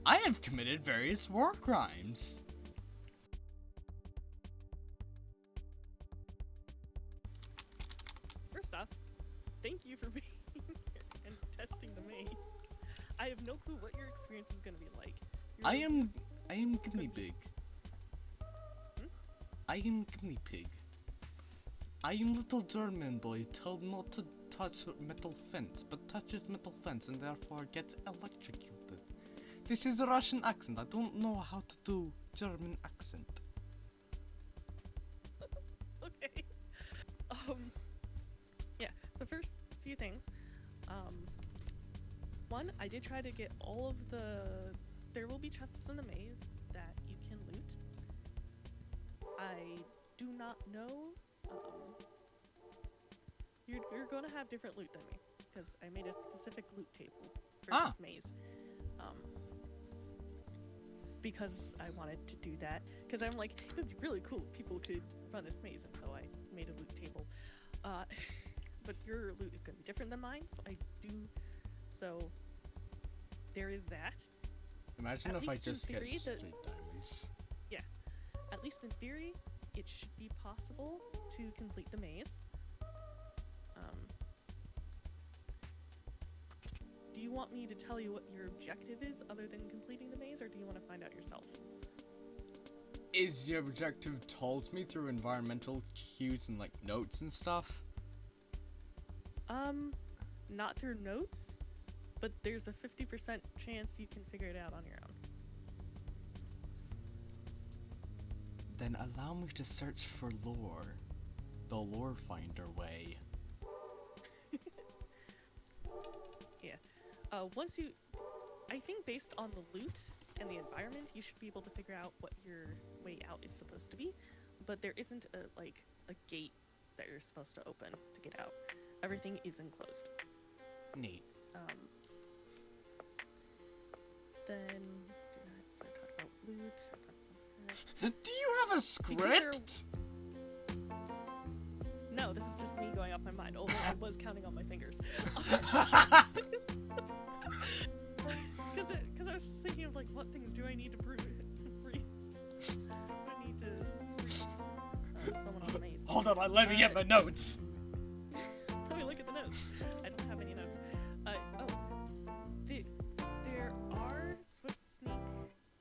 I have committed various war crimes. First off, thank you for being here and testing the maze. I have no clue what your experience is going to be like. I am guinea pig. Hmm? I am guinea pig. I am little German boy told not to touch metal fence, but touches metal fence and therefore gets electrocuted. This is a Russian accent. I don't know how to do German accent. Okay. Yeah, so first few things. One, I did try to get all of there will be chests in the maze that you can loot. I do not know, you're gonna have different loot than me, because I made a specific loot table for this maze. Because I wanted to do that, because I'm like, it would be really cool if people could run this maze, and so I made a loot table. But your loot is going to be different than mine, so there is that. Imagine if I just get straight diamonds. Yeah, at least in theory, it should be possible to complete the maze. Do you want me to tell you what your objective is other than completing the maze, or do you want to find out yourself? Is your objective told me through environmental cues and like notes and stuff? Not through notes, but there's a 50% chance you can figure it out on your own. Then allow me to search for lore. The lore finder way. Yeah. I think based on the loot and the environment, you should be able to figure out what your way out is supposed to be, but there isn't a gate that you're supposed to open to get out. Everything is enclosed. Neat. Then let's do that. So talk about loot. Do you have a script? No, this is just me going off my mind, although I was counting on my fingers. Because I was just thinking of, like, what things do I need to breathe? I need to someone on the maze. Hold on, let me get my notes. Let me look at the notes. I don't have any notes. There are Swift Sneak.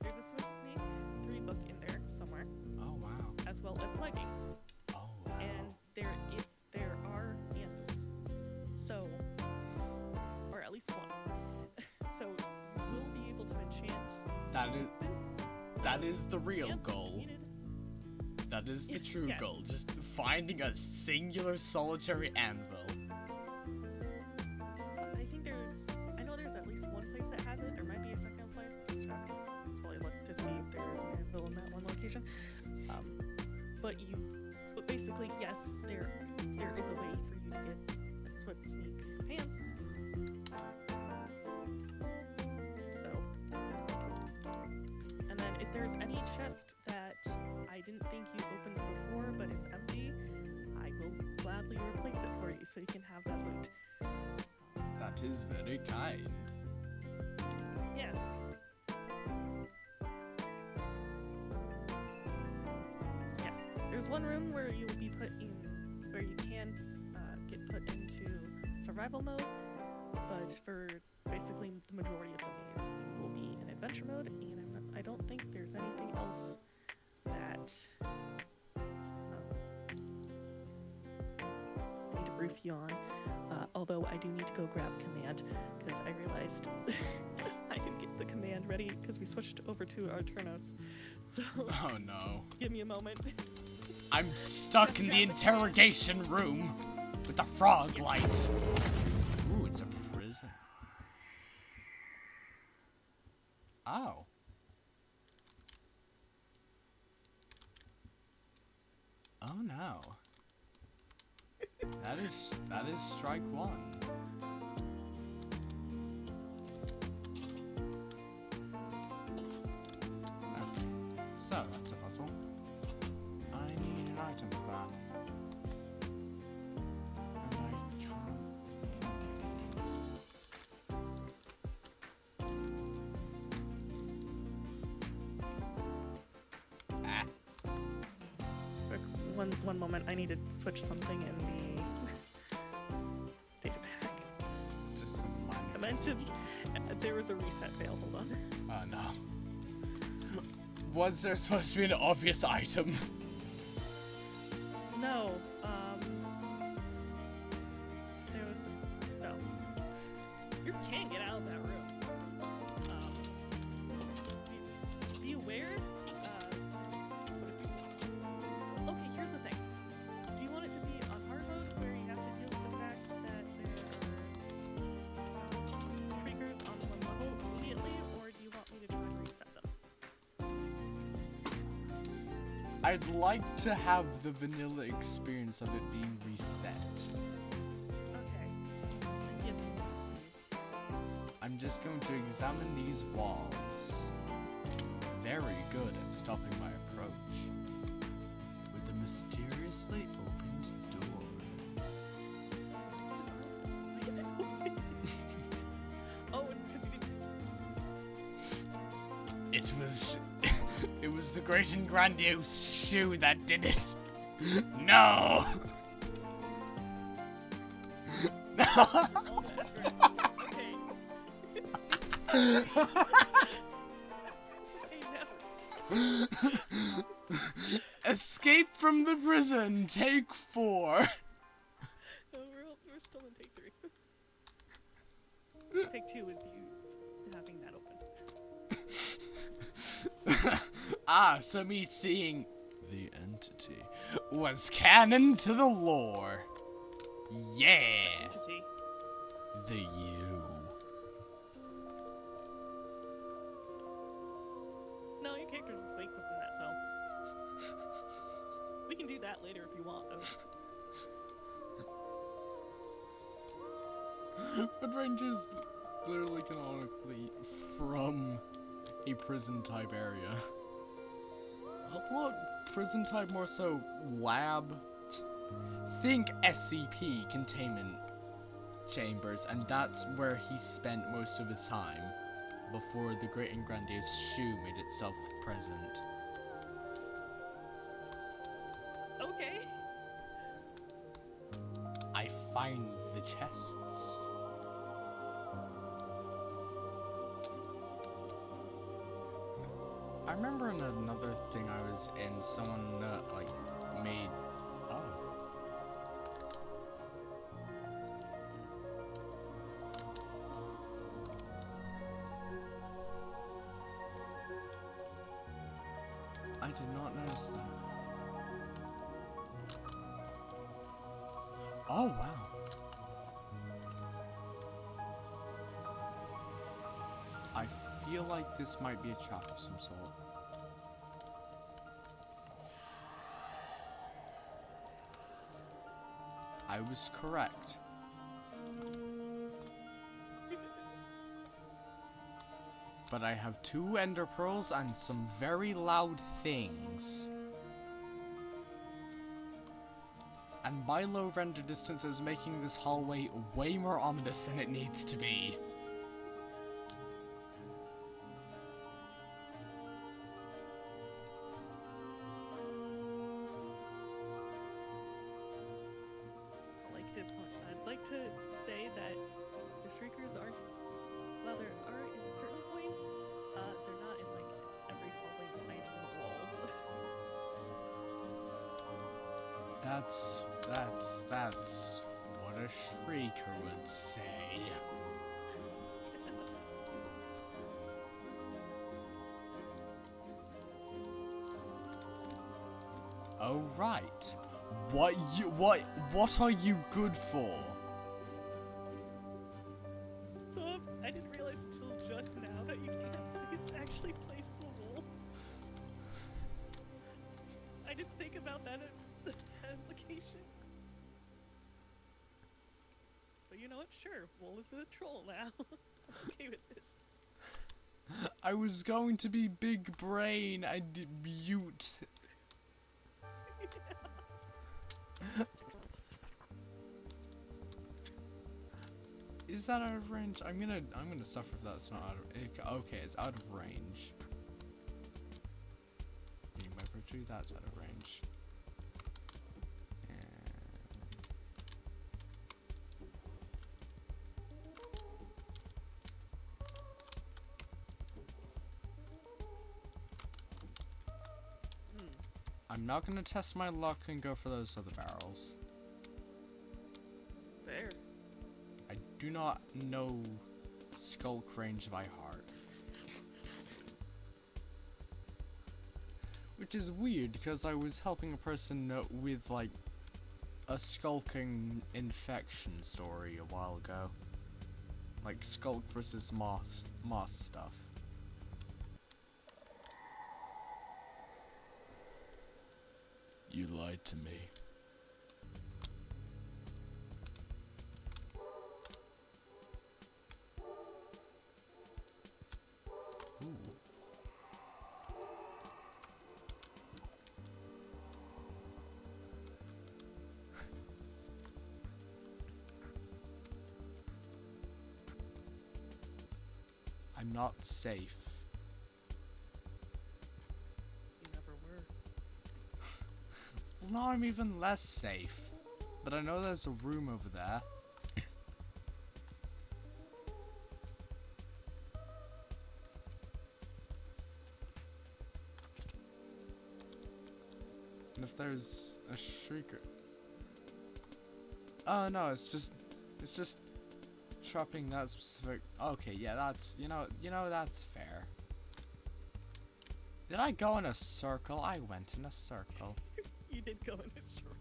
There's a Swift Sneak 3 book in there somewhere. Oh wow. As well as leggings. Oh wow. And there are handles. So, or at least one. So you will be able to enchant. That is the real Ants goal. needed. That is the true Yes. goal. Just finding a singular solitary anvil. I know there's at least one place that has it. There might be a second place. I'll just have to totally look to see if there is an anvil in that one location. But basically, yes, there is a way for you to get Swift Sneak pants. And then if there's any chest that I didn't think you opened before but is empty, I will gladly replace it for you so you can have that loot. That is very kind. Yeah. Yes. There's one room where you will be where you can get put into survival mode, but for basically the majority of the maze, you will be in adventure mode, and I don't think there's anything else that I need to brief you on. Although I do need to go grab command, because I realized I didn't get the command ready because we switched over to Arturnos. So Oh no. give me a moment. I'm stuck in the interrogation room with the frog lights. Ooh, it's a prison. Oh. Oh no. That is strike one. Okay, so that's a puzzle. I need an item for that. And I can't. one moment. I need to switch something in the data pack. Just some minor. I mentioned there was a reset fail. Hold on. Oh no. Was there supposed to be an obvious item? No. There was no. You can't get out of that room. Just be aware. Okay, here's the thing. Do you want it to be on hard mode where you have to deal with the fact that there are triggers on one level immediately, or do you want me to try and reset them? I'd like to have the vanilla experience of it being reset. Okay. Give me these. I'm just going to examine these walls. Very good at stopping my approach. With a mysteriously opened door. Why is it open? Oh, it's because you didn't. It was... it was the great and grandiose shoe that did it. No! No! Oh, that's great. Okay. Okay, now. Escape from the prison, take 4. No, we're still in take 3. Take 2 is you having that open. Ah, so me seeing the entity was canon to the lore. Yeah! Entity. The you. No, your character just wakes up in that cell. We can do that later if you want, though. But Ranger's literally canonically from a prison type area. What prison type, more so lab? Just think SCP, containment chambers, and that's where he spent most of his time before the great and grandiose shoe made itself present. Okay. I find the chests. I remember in another thing I was in, someone like made. Oh. I did not notice that. Oh wow. I feel like this might be a trap of some sort. I was correct. But I have 2 ender pearls and some very loud things. And my low render distance is making this hallway way more ominous than it needs to be. I'd like to say that the shriekers aren't, well, there are in certain points, they're not in like every hallway behind the walls. That's what a shrieker would say. Oh right. What are you good for? So I didn't realize until just now that you can't actually place the wool. I didn't think about that implication. But you know what? Sure, wool is a troll now. I'm okay with this. I was going to be big brain and mute. Is that out of range? I'm gonna suffer if that's not out of. Okay, it's out of range. Being by virtue, that's out of range. I'm not gonna test my luck and go for those other barrels. There. I do not know Skulk range by heart. Which is weird, because I was helping a person with, like, a skulking infection story a while ago. Like, skulk versus moss stuff. You lied to me. Ooh. I'm not safe. You never were. Well, now I'm even less safe. But I know there's a room over there. And if there's a shrieker... Oh no, it's just trapping that specific... Okay, yeah, that's, you know, that's fair. Did I go in a circle? I went in a circle. You did go in a circle.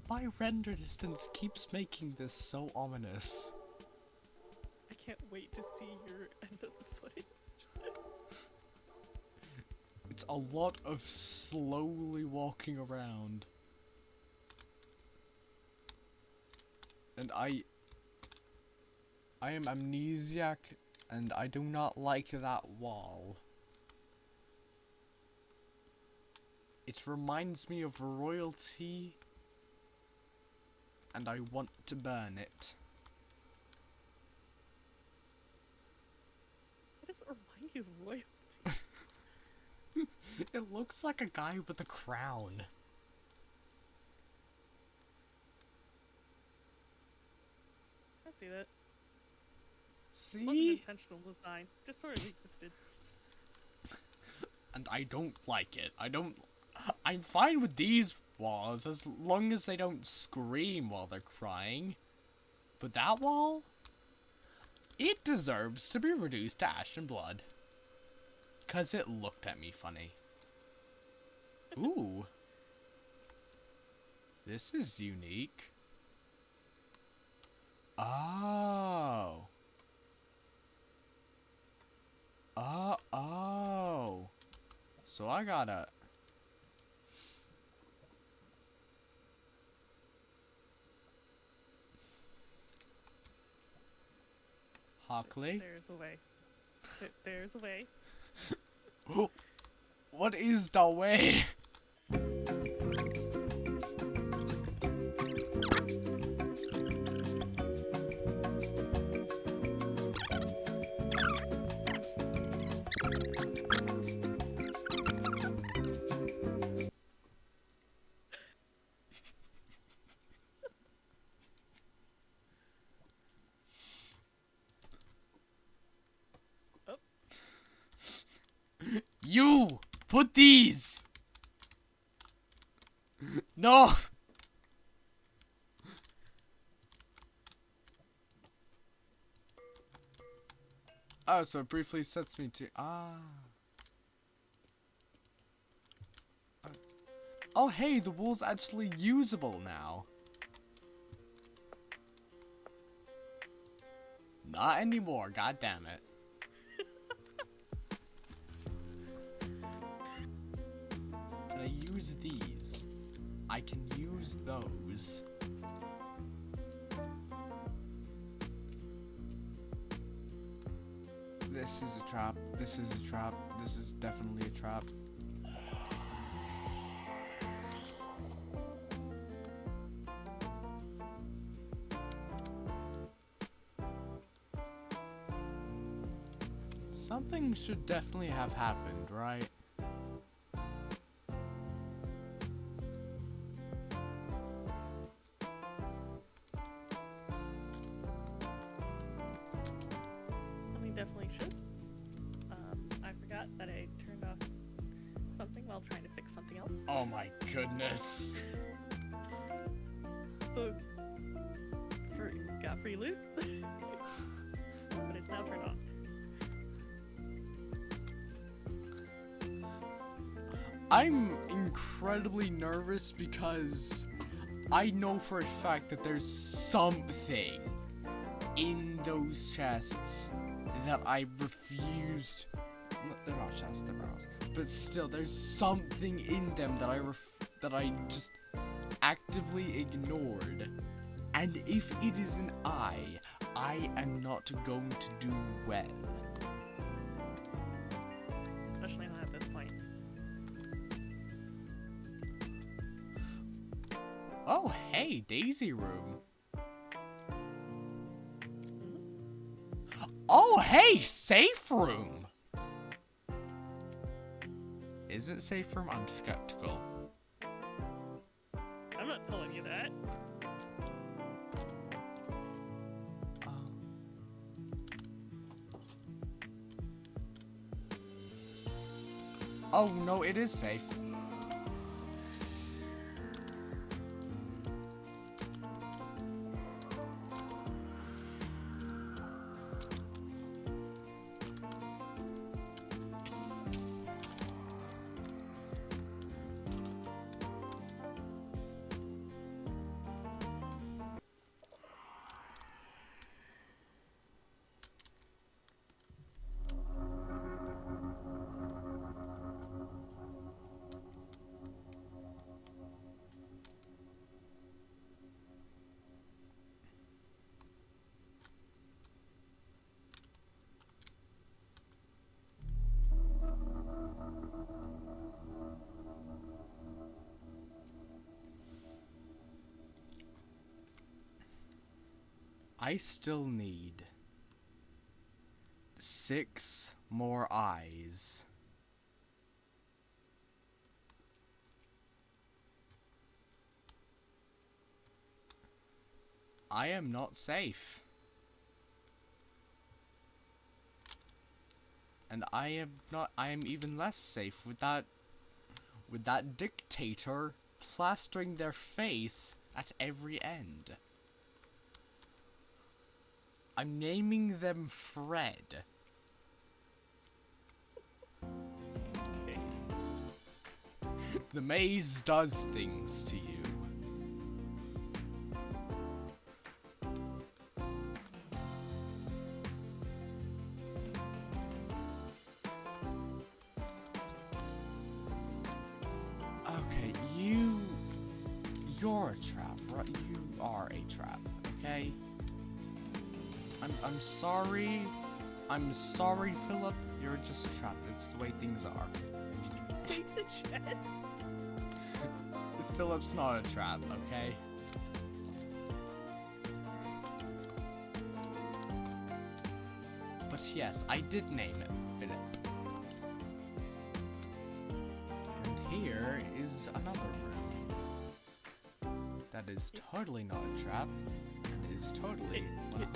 My render distance keeps making this so ominous. I can't wait to see your end of the footage. It's a lot of slowly walking around. And I am amnesiac, and I do not like that wall. It reminds me of royalty, and I want to burn it. What does it remind you of royalty? It looks like a guy with a crown. I see that. See? It wasn't intentional design. Just sort of existed. And I don't like it. I'm fine with these walls as long as they don't scream while they're crying. But that wall? It deserves to be reduced to ash and blood. 'Cause it looked at me funny. Ooh. This is unique. Oh. Oh. So I gotta... Hockley? There's a way. There's a way. What is the way? Oh. You! Put these! No! Oh, so it briefly sets me to... Oh, hey, the wool's actually usable now. Not anymore, god damn it. Can I use these? I can use those. This is a trap. This is a trap. This is definitely a trap. Something should definitely have happened, right? Something while trying to fix something else. Oh my goodness. So, got free loot, but it's now turned on. I'm incredibly nervous because I know for a fact that there's something in those chests that I refused. They're not chests, they're barrels. But still, there's something in them that I just actively ignored. And if it is an I am not going to do well. Especially not at this point. Oh, hey, Daisy Room. Oh, hey, Safe Room. Is it Safe Room? I'm skeptical. I'm not telling you that. Oh, no, it is safe. I still need 6 more eyes. I am not safe. And I am even less safe with that dictator plastering their face at every end. I'm naming them Fred. Okay. The maze does things to you. Okay, you're a trap, right? You are a trap, okay? I'm sorry. I'm sorry, Philip. You're just a trap. That's the way things are. Take the chest. Philip's not a trap, okay? But yes, I did name it Philip. And here is another room. That is totally not a trap. And is totally 100%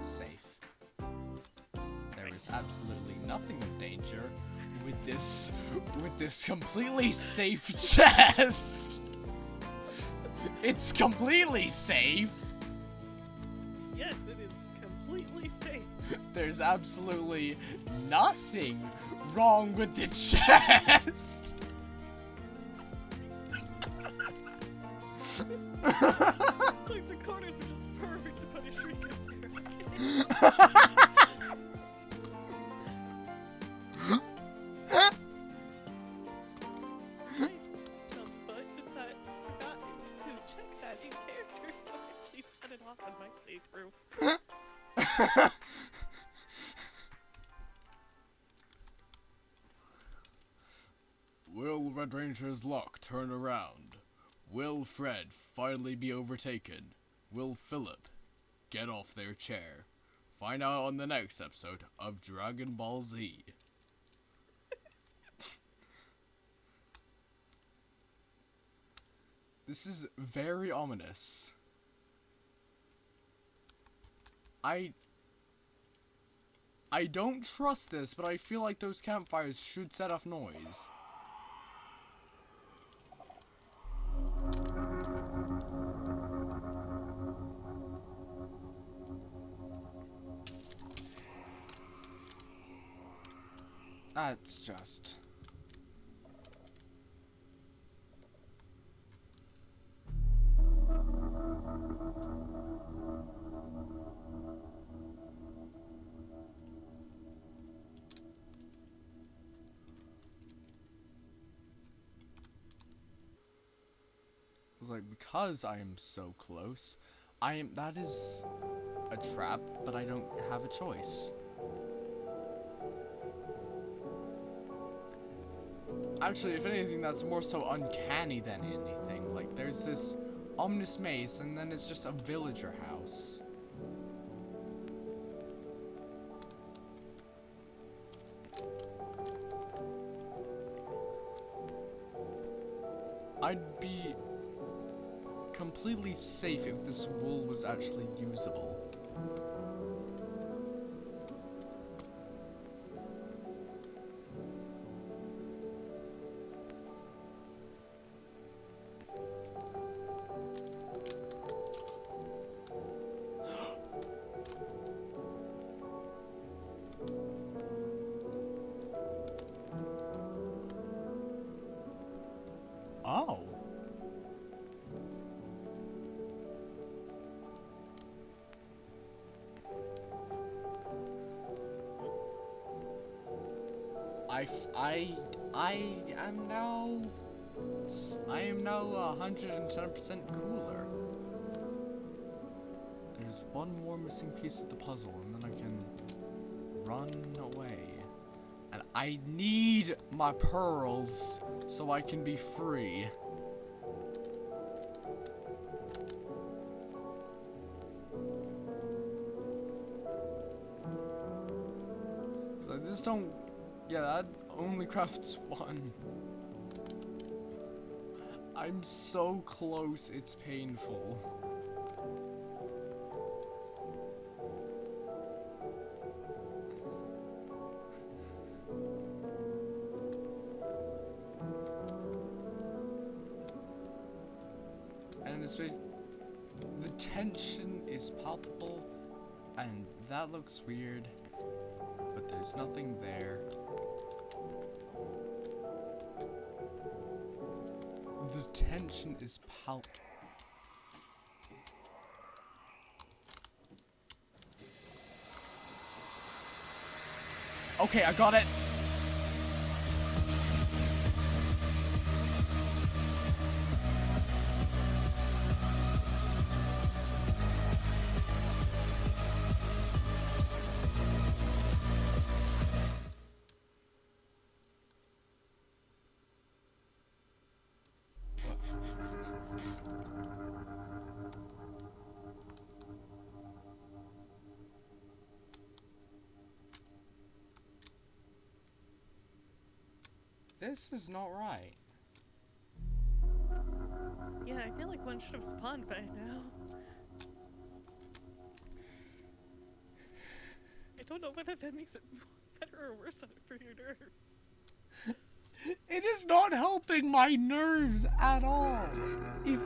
safe. There is absolutely nothing of danger with this completely safe chest. It's completely safe. Yes, it is completely safe. There's absolutely nothing wrong with the chest. Like the corners are just perfect to put a shrink in there. But forgot to check that in character, so I actually set it off in my playthrough. Will Red Ranger's luck turn around? Will Fred finally be overtaken? Will Philip get off their chair? Find out on the next episode of Dragon Ball Z. This is very ominous. I don't trust this, but I feel like those campfires should set off noise. That's just... It's like, because I am so close, that is a trap, but I don't have a choice. Actually, if anything, that's more so uncanny than anything. Like, there's this ominous maze, and then it's just a villager house. I'd be completely safe if this wool was actually usable. Oh. I am now 110% cooler. There's one more missing piece of the puzzle, and then I can run away. And I need my pearls so I can be free. So I just don't... Yeah, that only crafts one. I'm so close, it's painful. And the tension is palpable, and that looks weird, but there's nothing there. The tension is palpable. Okay, I got it. This is not right. Yeah, I feel like one should have spawned by now. I don't know whether that makes it better or worse for your nerves. It is not helping my nerves at all. If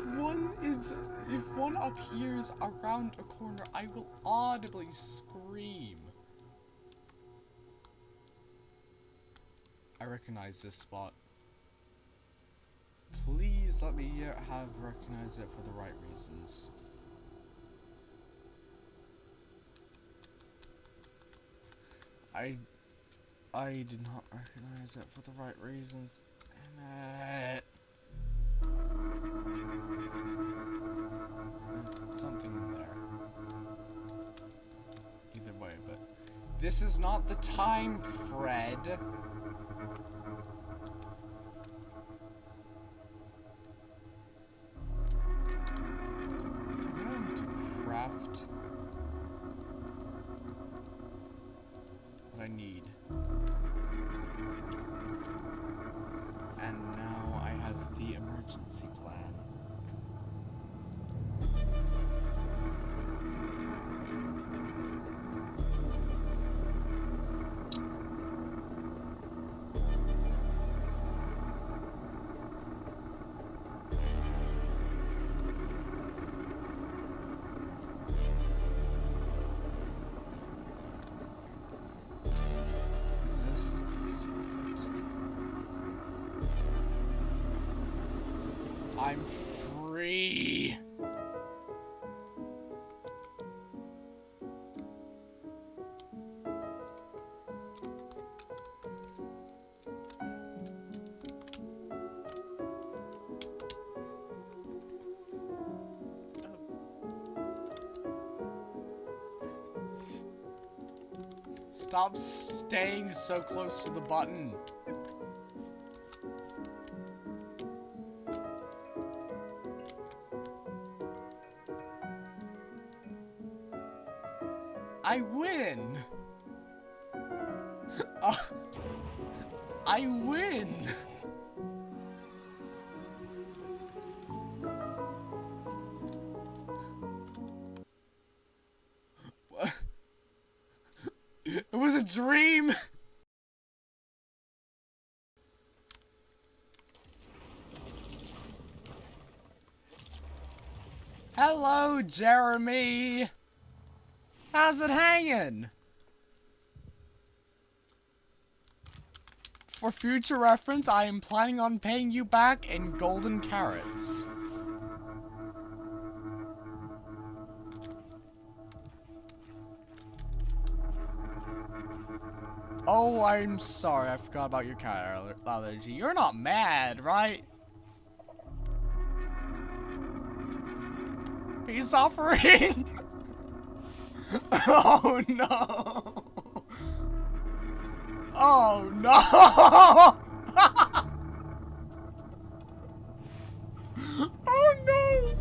one appears around a corner, I will audibly scream. I recognize this spot. Please let me have recognized it for the right reasons. I did not recognize it for the right reasons. Damn it. There's something in there. Either way, but this is not the time, Fred. What I need. And now I have the emergency plan. I'm free. Stop staying so close to the button. I win! I win! What? It was a dream! Hello, Jeremy! How's it hanging? For future reference, I am planning on paying you back in golden carrots. Oh, I'm sorry, I forgot about your cat allergy. You're not mad, right? Peace offering! Oh no! Oh no! Oh no!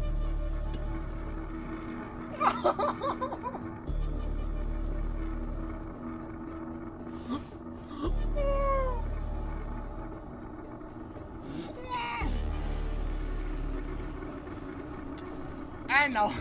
I know.